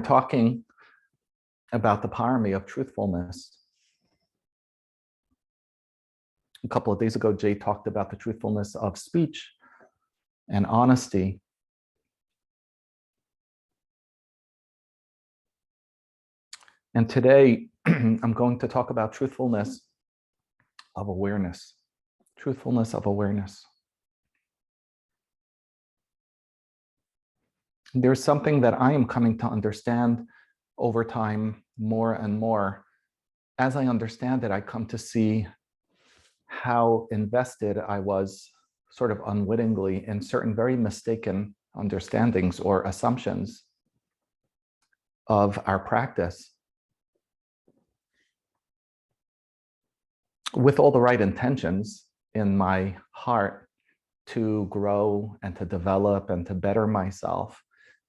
talking about the parami of truthfulness. A couple of days ago, Jay talked about the truthfulness of speech and honesty. And today, I'm going to talk about truthfulness of awareness. Truthfulness of awareness. There's something that I am coming to understand over time more and more. As I understand it, I come to see how invested I was sort of unwittingly in certain very mistaken understandings or assumptions of our practice. With all the right intentions in my heart to grow and to develop and to better myself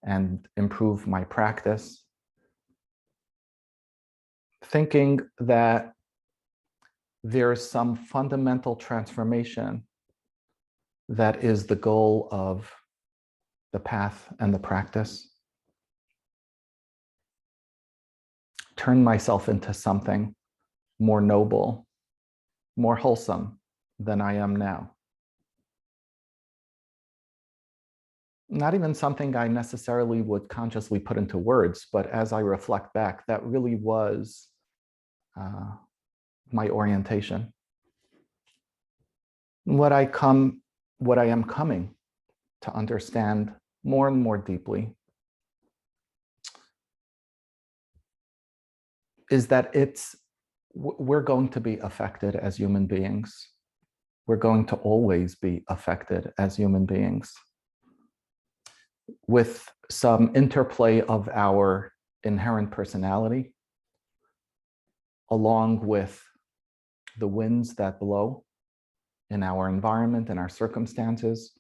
and improve my practice, thinking that there's some fundamental transformation that is the goal of the path and the practice. Turn myself into something more noble, more wholesome than I am now. Not even something I necessarily would consciously put into words, but as I reflect back, that really was my orientation. What I am coming to understand more and more deeply is that we're going to be affected as human beings. We're going to always be affected as human beings with some interplay of our inherent personality, along with the winds that blow in our environment and our circumstances,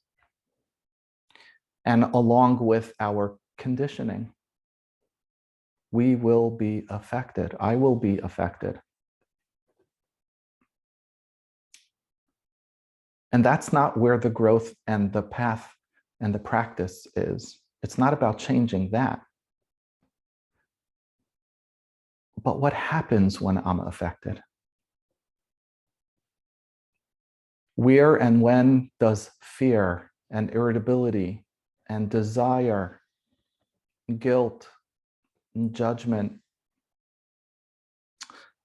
and along with our conditioning. We will be affected. I will be affected. And that's not where the growth and the path and the practice is. It's not about changing that. But what happens when I'm affected? Where and when does fear and irritability and desire, guilt, and judgment,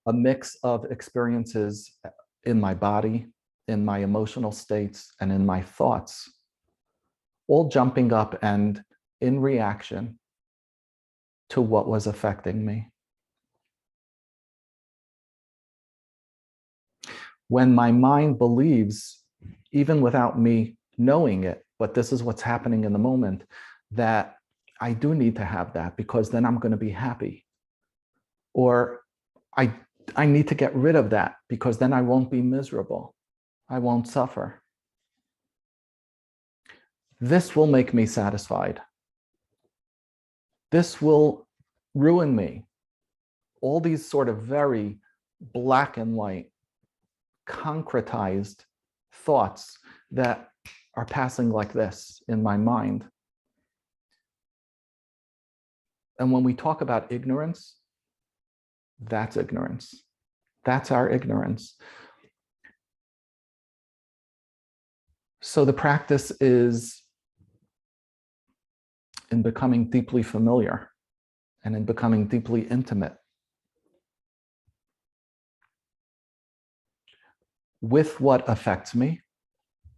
a mix of experiences in my body, in my emotional states, and in my thoughts, all jumping up and in reaction to what was affecting me? When my mind believes, even without me knowing it, but this is what's happening in the moment, that I do need to have that because then I'm going to be happy. Or I need to get rid of that because then I won't be miserable. I won't suffer. This will make me satisfied. This will ruin me. All these sort of very black and white, concretized thoughts that are passing like this in my mind. And when we talk about ignorance, that's ignorance. That's our ignorance. So the practice is in becoming deeply familiar and in becoming deeply intimate with what affects me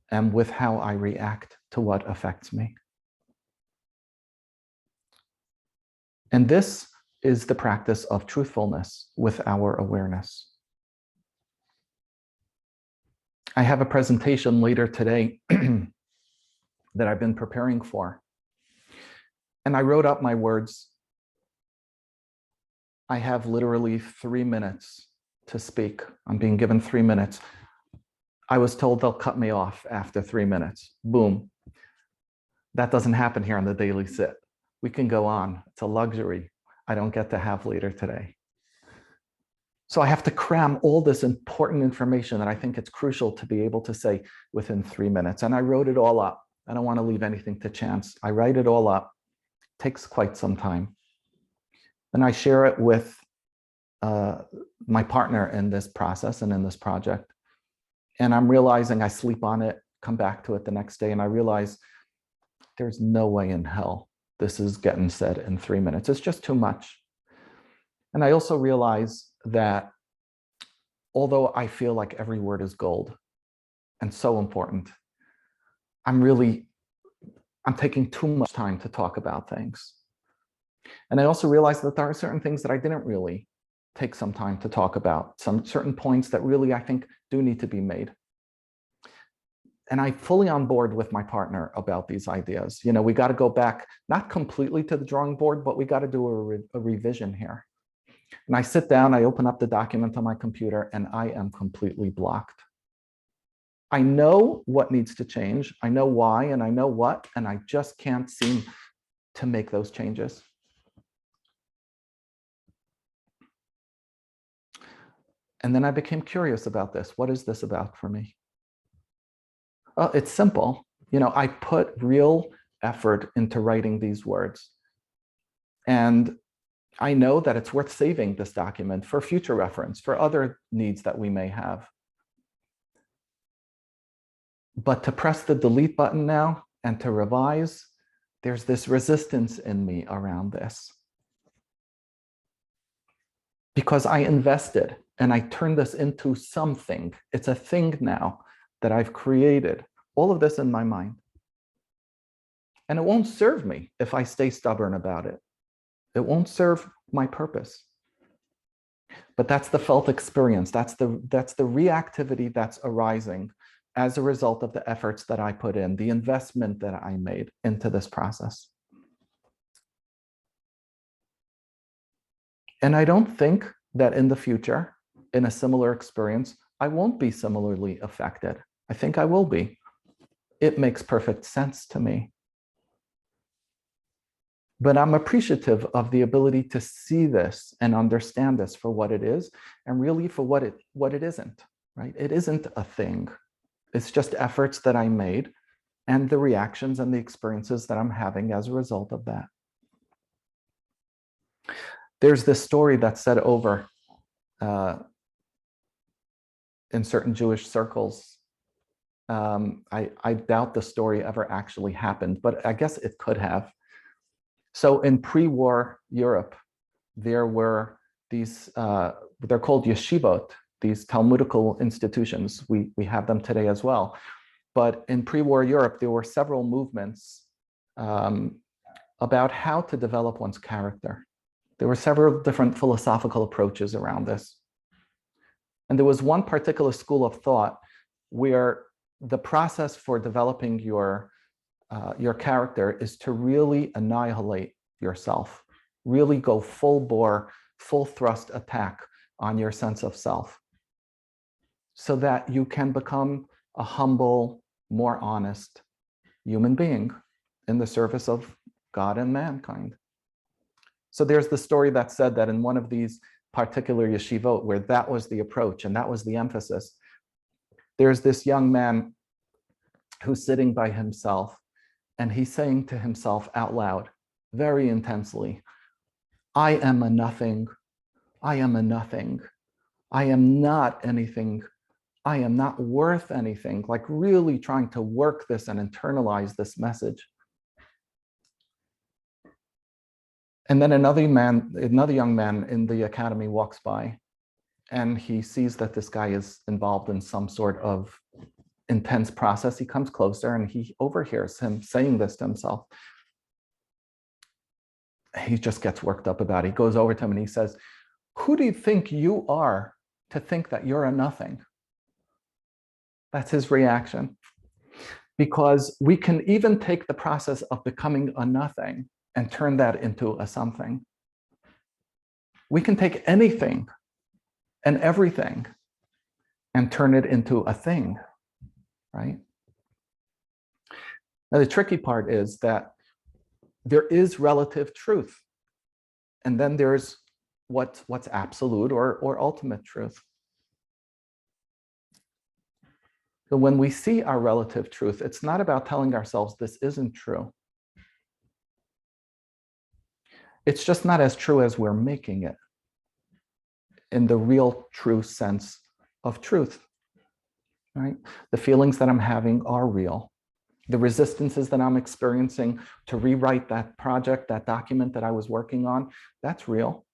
and with how I react to what affects me. And this is the practice of truthfulness with our awareness. I have a presentation later today that I've been preparing for. And I wrote up my words. I have literally 3 minutes to speak. I'm being given 3 minutes. I was told they'll cut me off after 3 minutes. Boom. That doesn't happen here on the Daily Sit. We can go on. It's a luxury I don't get to have later today. So I have to cram all this important information that I think it's crucial to be able to say within 3 minutes. And I wrote it all up. I don't want to leave anything to chance. I write it all up. It takes quite some time. And I share it with my partner in this process and in this project. And I'm realizing I sleep on it, come back to it the next day, and I realize there's no way in hell this is getting said in 3 minutes. It's just too much. And I also realize that although I feel like every word is gold and so important, I'm taking too much time to talk about things. And I also realized that there are certain things that I didn't really take some time to talk about, some certain points that really I think do need to be made. And I'm fully on board with my partner about these ideas. You know, we got to go back, not completely to the drawing board, but we got to do a revision here. And I sit down, I open up the document on my computer, and I am completely blocked. I know what needs to change. I know why, and I know what, and I just can't seem to make those changes. And then I became curious about this. What is this about for me? Well, it's simple. You know, I put real effort into writing these words. And I know that it's worth saving this document for future reference, for other needs that we may have. But to press the delete button now and to revise, there's this resistance in me around this. Because I invested and I turned this into something. It's a thing now that I've created, all of this in my mind. And it won't serve me if I stay stubborn about it. It won't serve my purpose. But that's the felt experience. That's the reactivity that's arising as a result of the efforts that I put in, the investment that I made into this process. And I don't think that in the future, in a similar experience, I won't be similarly affected. I think I will be. It makes perfect sense to me. But I'm appreciative of the ability to see this and understand this for what it is, and really for what it isn't, right? It isn't a thing. It's just efforts that I made and the reactions and the experiences that I'm having as a result of that. There's this story that's said over in certain Jewish circles. I doubt the story ever actually happened, but I guess it could have. So in pre-war Europe, there were these, they're called yeshivot, these Talmudical institutions. We have them today as well. But in pre-war Europe, there were several movements about how to develop one's character. There were several different philosophical approaches around this. And there was one particular school of thought where the process for developing your character is to really annihilate yourself, really go full bore, full thrust attack on your sense of self, so that you can become a humble, more honest human being in the service of God and mankind. So there's the story that said that in one of these particular yeshivot, where that was the approach and that was the emphasis, there's this young man who's sitting by himself, and he's saying to himself out loud, very intensely, I am a nothing. I am a nothing. I am not anything. I am not worth anything. Like really trying to work this and internalize this message. And then another young man in the academy walks by, and he sees that this guy is involved in some sort of intense process. He comes closer and he overhears him saying this to himself. He just gets worked up about it. He goes over to him and he says, who do you think you are to think that you're a nothing? That's his reaction. Because we can even take the process of becoming a nothing and turn that into a something. We can take anything and everything and turn it into a thing, right? Now, the tricky part is that there is relative truth, and then there's what's absolute or ultimate truth. So when we see our relative truth, it's not about telling ourselves this isn't true. It's just not as true as we're making it in the real true sense of truth, right? The feelings that I'm having are real. The resistances that I'm experiencing to rewrite that project, that document that I was working on, that's real.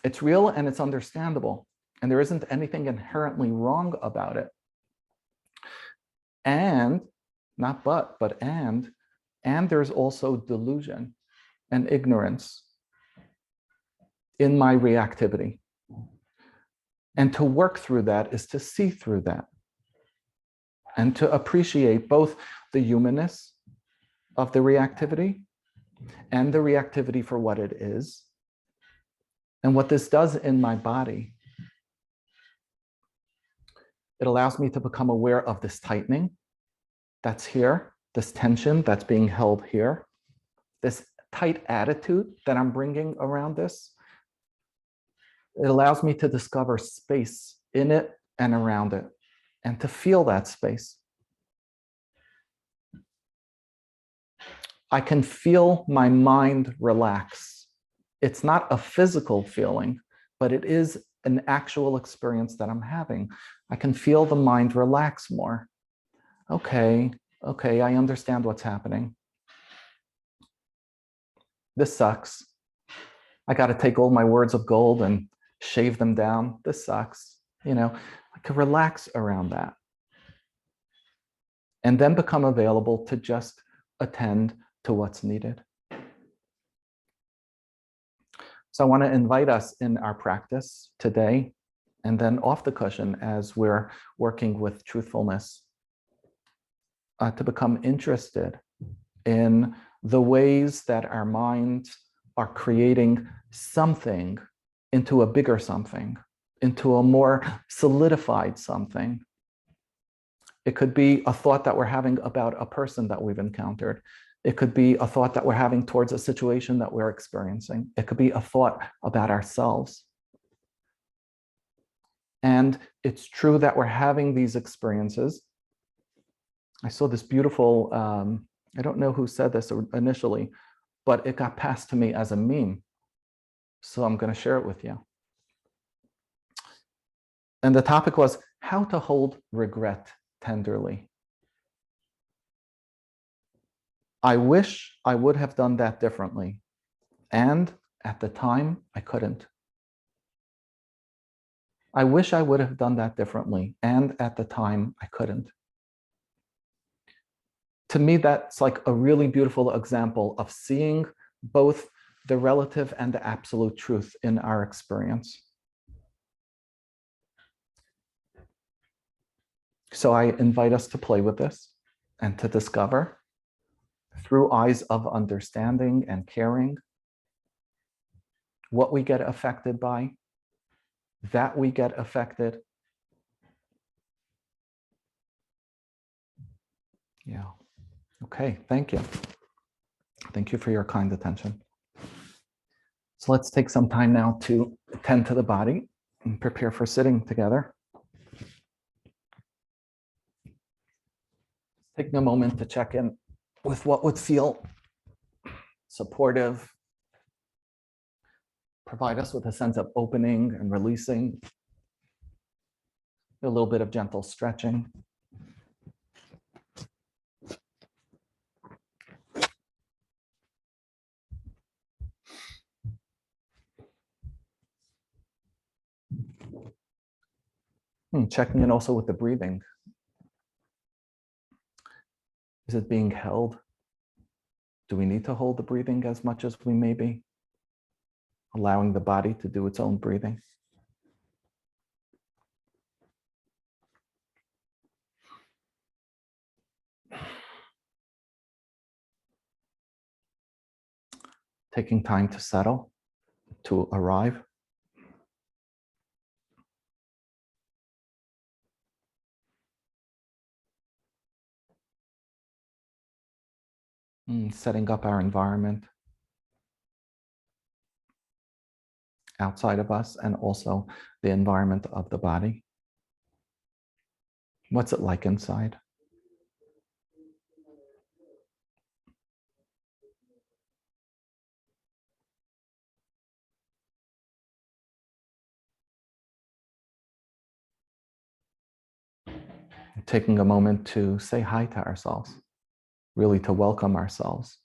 It's real and it's understandable. And there isn't anything inherently wrong about it. And not but and there's also delusion and ignorance in my reactivity. And to work through that is to see through that and to appreciate both the humanness of the reactivity and the reactivity for what it is. And what this does in my body, it allows me to become aware of this tightening that's here, this tension that's being held here, this tight attitude that I'm bringing around this. It allows me to discover space in it and around it, and to feel that space. I can feel my mind relax. It's not a physical feeling, but it is an actual experience that I'm having. I can feel the mind relax more. Okay, I understand what's happening. This sucks. I got to take all my words of gold and shave them down. This sucks. I can relax around that. And then become available to just attend to what's needed. So I want to invite us in our practice today, and then off the cushion as we're working with truthfulness, to become interested in the ways that our minds are creating something into a bigger something, into a more solidified something. It could be a thought that we're having about a person that we've encountered. It could be a thought that we're having towards a situation that we're experiencing. It could be a thought about ourselves. And it's true that we're having these experiences. I saw this beautiful, I don't know who said this initially, but it got passed to me as a meme. So I'm going to share it with you. And the topic was how to hold regret tenderly. I wish I would have done that differently. And at the time, I couldn't. I wish I would have done that differently. And at the time, I couldn't. To me, that's like a really beautiful example of seeing both the relative and the absolute truth in our experience. So I invite us to play with this and to discover through eyes of understanding and caring what we get affected by, that we get affected. Yeah. Okay, thank you. Thank you for your kind attention. So let's take some time now to attend to the body and prepare for sitting together. Taking a moment to check in with what would feel supportive, provide us with a sense of opening and releasing, a little bit of gentle stretching. Checking in also with the breathing. Is it being held? Do we need to hold the breathing as much as we may be? Allowing the body to do its own breathing. Taking time to settle, to arrive. Setting up our environment outside of us and also the environment of the body. What's it like inside? Taking a moment to say hi to ourselves, really to welcome ourselves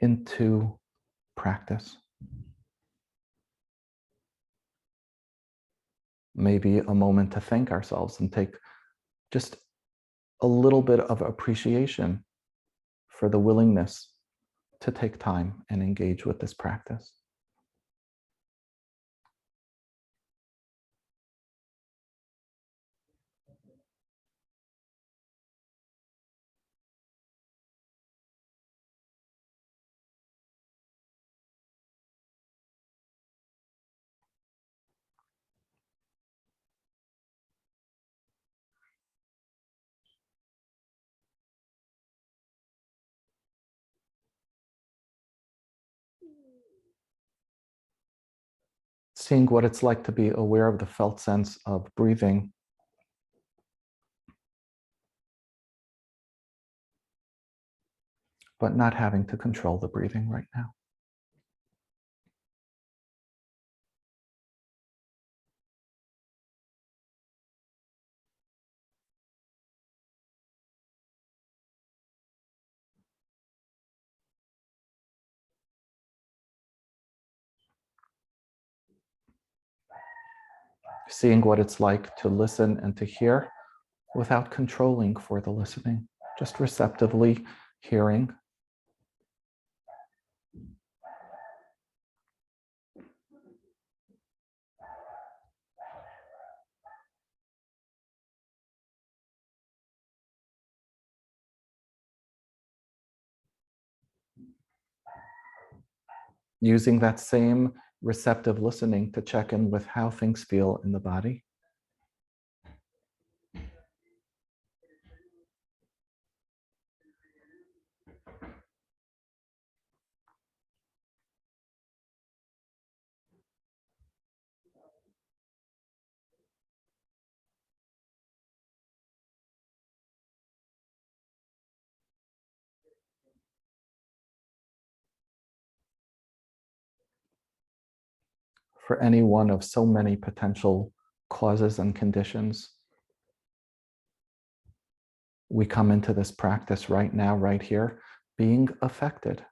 into practice. Maybe a moment to thank ourselves and take just a little bit of appreciation for the willingness to take time and engage with this practice. Seeing what it's like to be aware of the felt sense of breathing, but not having to control the breathing right now. Seeing what it's like to listen and to hear without controlling for the listening, just receptively hearing. Using that same receptive listening to check in with how things feel in the body. For any one of so many potential causes and conditions, we come into this practice right now, right here, being affected.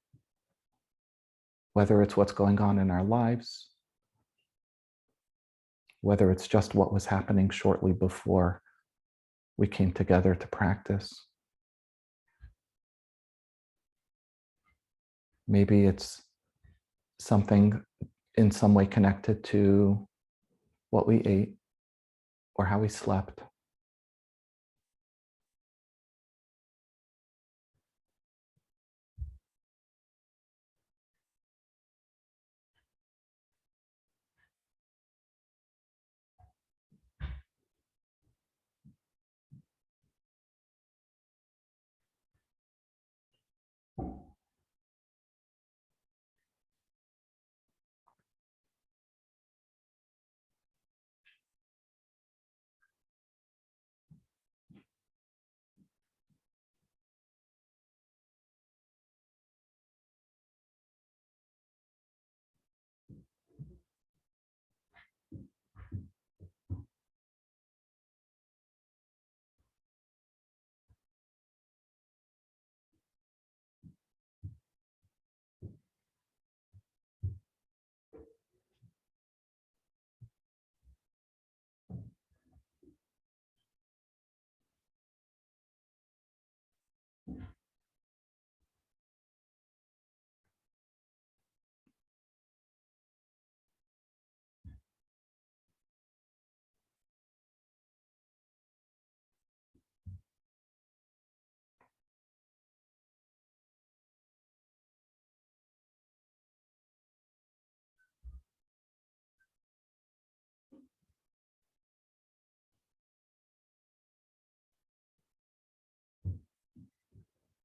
Whether it's what's going on in our lives, whether it's just what was happening shortly before we came together to practice. Maybe it's something in some way connected to what we ate or how we slept.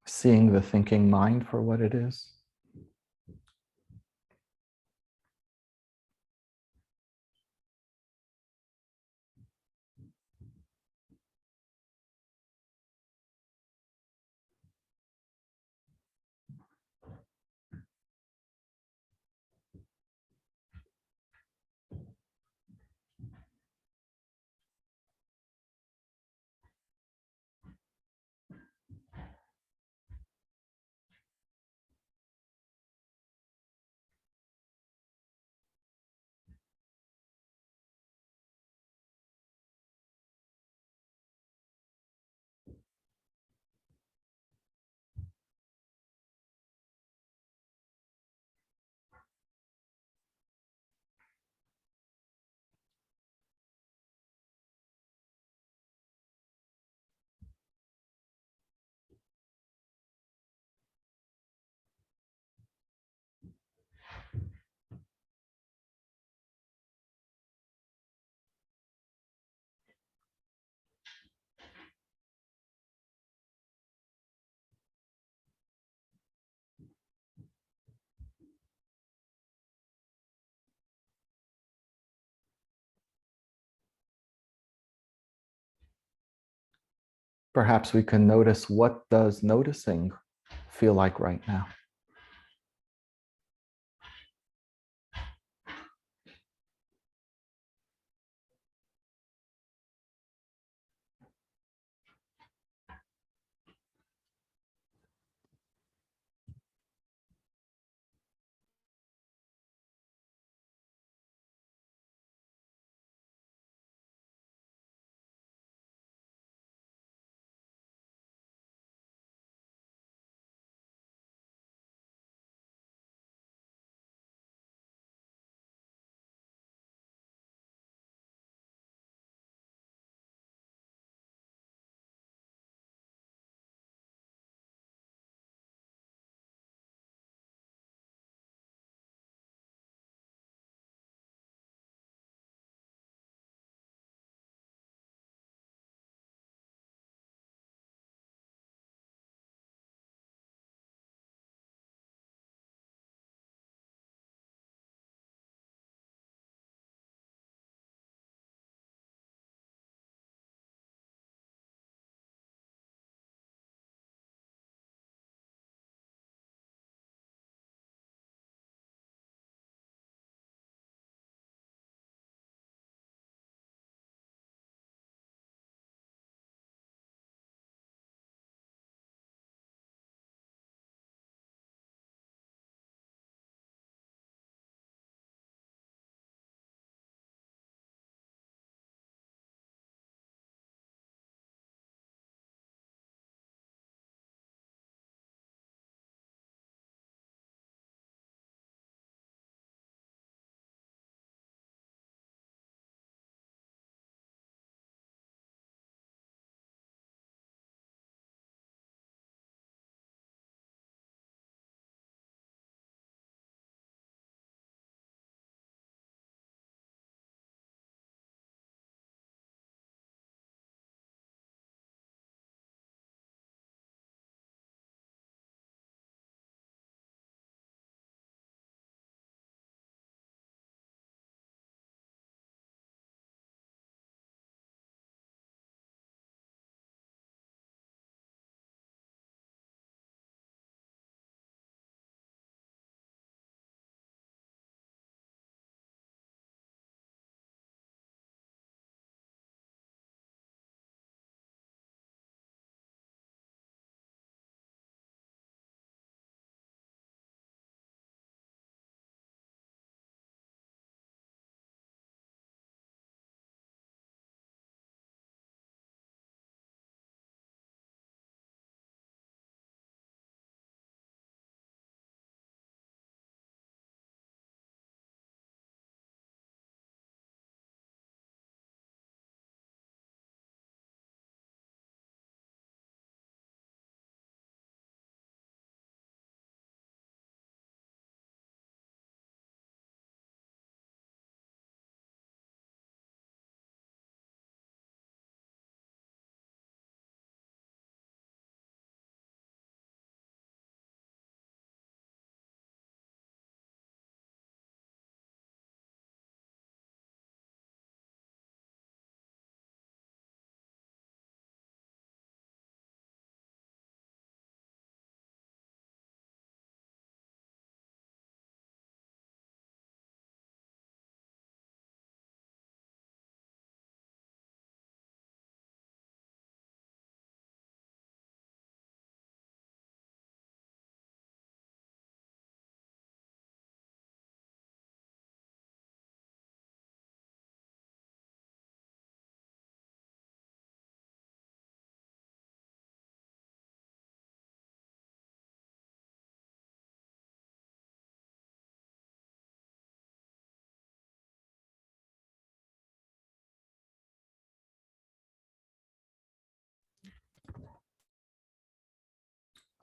Seeing the thinking mind for what it is. Perhaps we can notice, what does noticing feel like right now?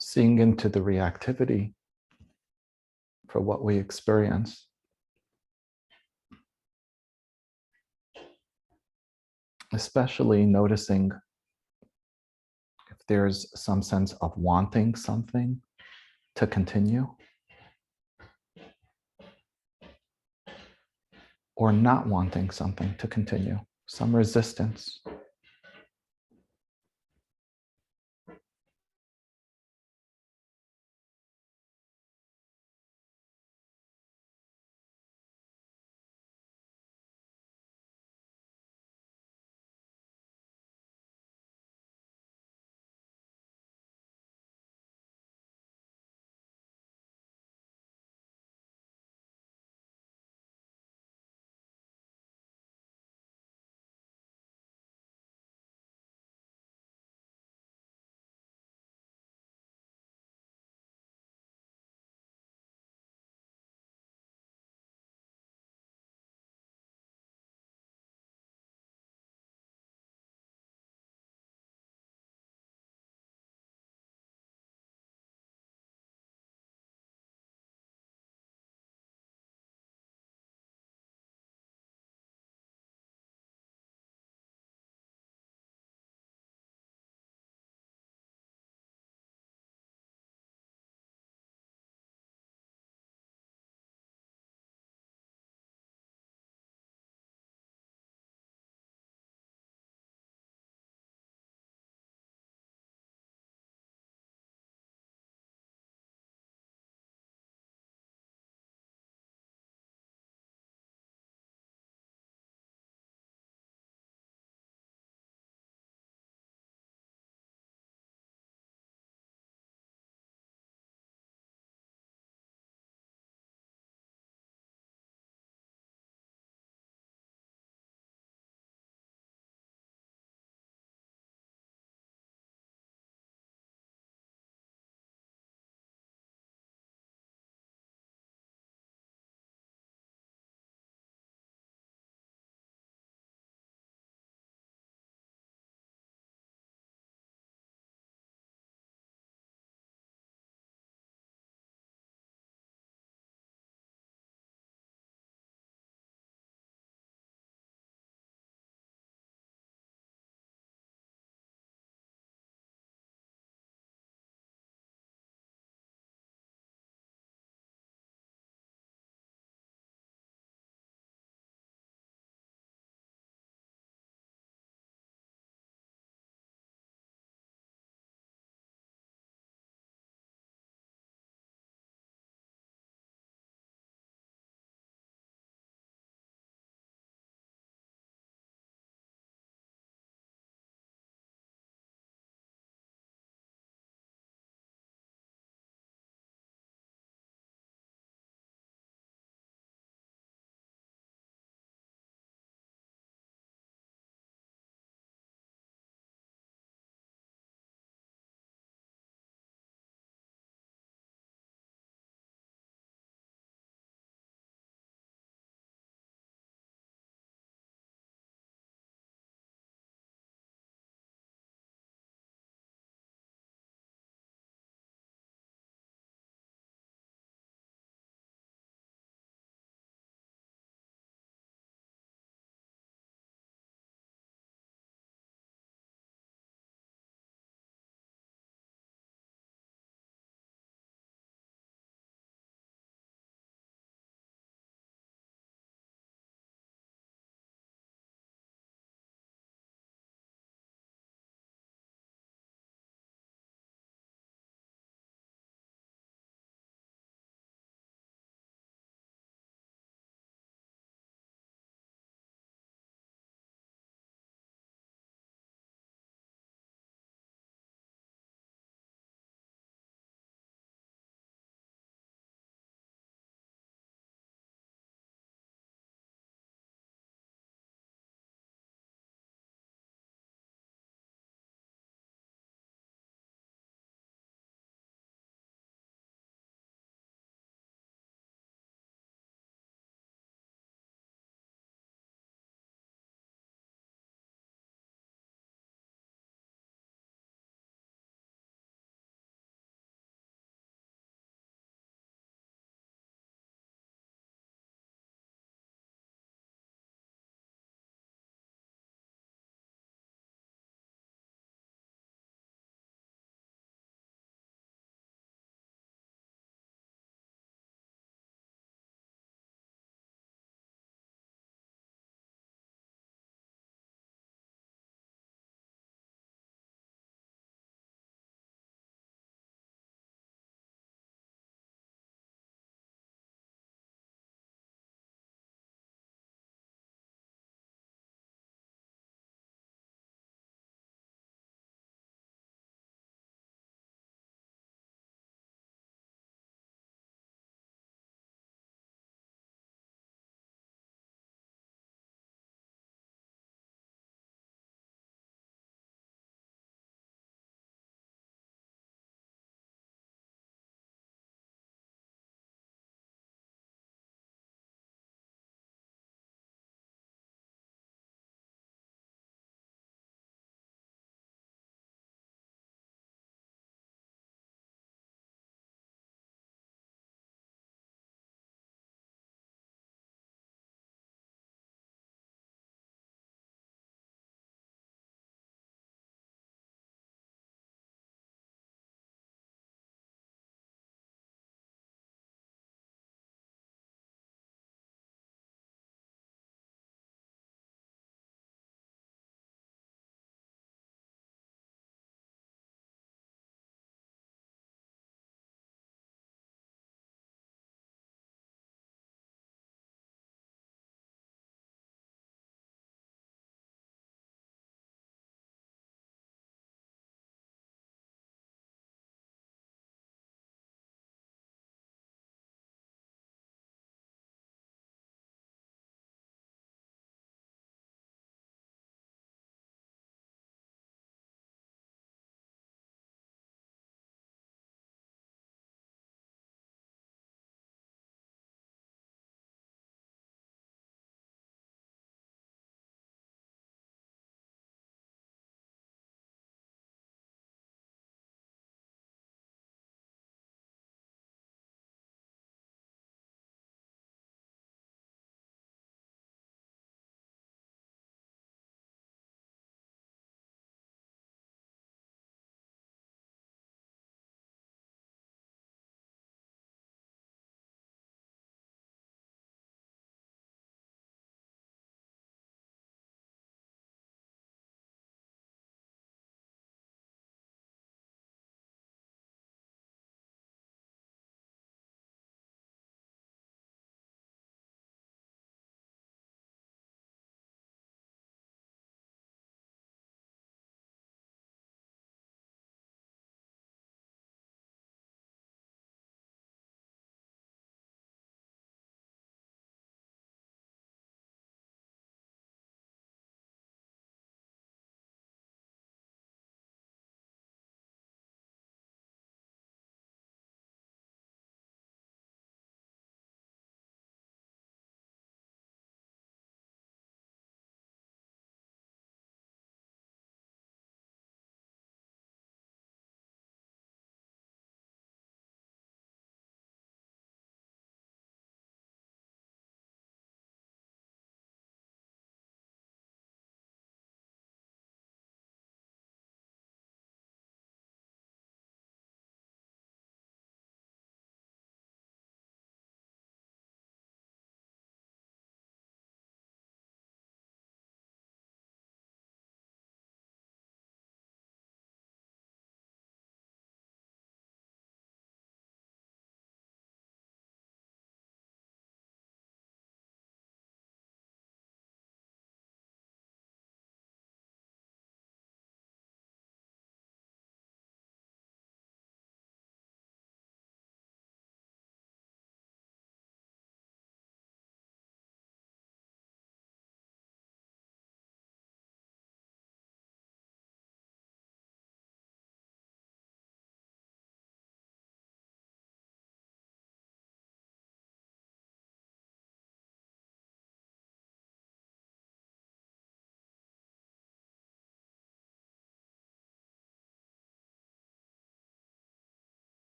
Seeing into the reactivity for what we experience, especially noticing if there's some sense of wanting something to continue or not wanting something to continue, some resistance.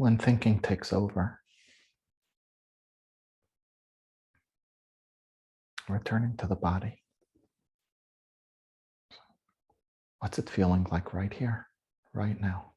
when thinking takes over. Returning to the body. What's it feeling like right here, right now?